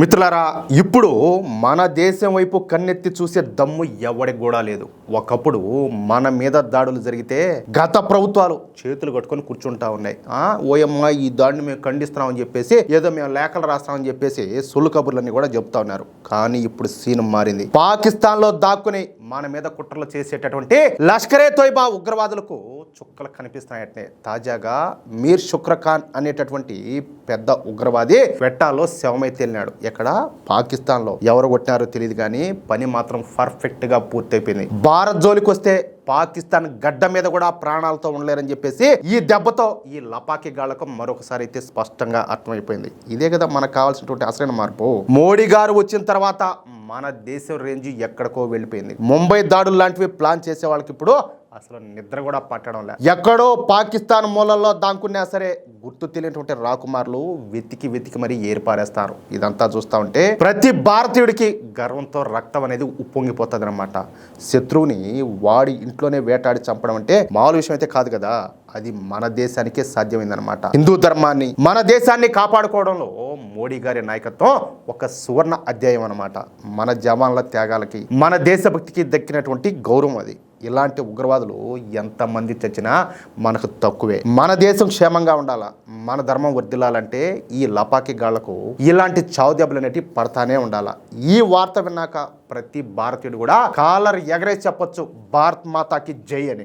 మిత్రులారా, ఇప్పుడు మన దేశం వైపు కన్నెత్తి చూసే దమ్ము ఎవడికి కూడా లేదు. ఒకప్పుడు మన మీద దాడులు జరిగితే గత ప్రభుత్వాలు చేతులు కట్టుకొని కూర్చుంటా ఉన్నాయి. ఓయమ్మ ఈ దాడిని మేము ఖండిస్తున్నామని చెప్పేసి, ఏదో మేము లేఖలు రాస్తామని చెప్పేసి సొల్లు కబుర్లన్నీ కూడా చెప్తా ఉన్నారు. కానీ ఇప్పుడు సీన్ మారింది. పాకిస్తాన్ లో దాక్కుని మన మీద కుట్రలు చేసేటటువంటి లష్కరే తోయిబా ఉగ్రవాదులకు చుక్కలు కనిపిస్తున్నాయటనే తాజాగా మీర్ షుక్రఖాన్ అనేటటువంటి పెద్ద ఉగ్రవాది వెట్టాలో శవమై తేలినాడు. ఎక్కడ? పాకిస్తాన్ లో. ఎవరు కొట్టినారో తెలియదు కానీ పని మాత్రం పర్ఫెక్ట్ గా పూర్తయిపోయింది. భారత్ జోలికి వస్తే పాకిస్తాన్ గడ్డ మీద కూడా ప్రాణాలతో ఉండలేరని చెప్పేసి ఈ దెబ్బతో ఈ లపాకి గాళ్లకు మరొకసారి అయితే స్పష్టంగా అర్థమైపోయింది. ఇదే కదా మనకు కావాల్సినటువంటి అసలైన మార్పు. మోడీ గారు వచ్చిన తర్వాత మన దేశం రేంజ్ ఎక్కడికో వెళ్ళిపోయింది. ముంబై దాడులు లాంటివి ప్లాన్ చేసే వాళ్ళకి ఇప్పుడు అసలు నిద్ర కూడా పట్టడం లేదు. ఎక్కడో పాకిస్తాన్ మూలల్లో దాక్కున్నా సరే గుర్తు తెలియనటువంటి రాకుమారులు వెతికి మరీ ఏర్పారేస్తారు. ఇదంతా చూస్తూ ఉంటే ప్రతి భారతీయుడికి గర్వంతో రక్తం అనేది ఉప్పొంగిపోతుంది అనమాట. శత్రువుని వాడి ఇంట్లోనే వేటాడి చంపడం అంటే మామూలు విషయం అయితే కాదు కదా. అది మన దేశానికే సాధ్యమైందనమాట. హిందూ ధర్మాన్ని, మన దేశాన్ని కాపాడుకోవడంలో మోడీ గారి నాయకత్వం ఒక సువర్ణ అధ్యాయం అనమాట. మన జవాన్ల త్యాగాలకి, మన దేశభక్తికి దక్కినటువంటి గౌరవం అది. ఇలాంటి ఉగ్రవాదులు ఎంతమంది చచ్చినా మనకు తక్కువే. మన దేశం క్షేమంగా ఉండాలా, మన ధర్మం వర్ధిల్లాలంటే ఈ లపాకి గాళ్లకు ఇలాంటి చావు దెబ్బలు అనేటివి పడతానే ఉండాలా. ఈ వార్త విన్నాక ప్రతి భారతీయుడు కూడా కాలర్ ఎగరేసి చెప్పొచ్చు, భారత్ మాతాకి జై అని.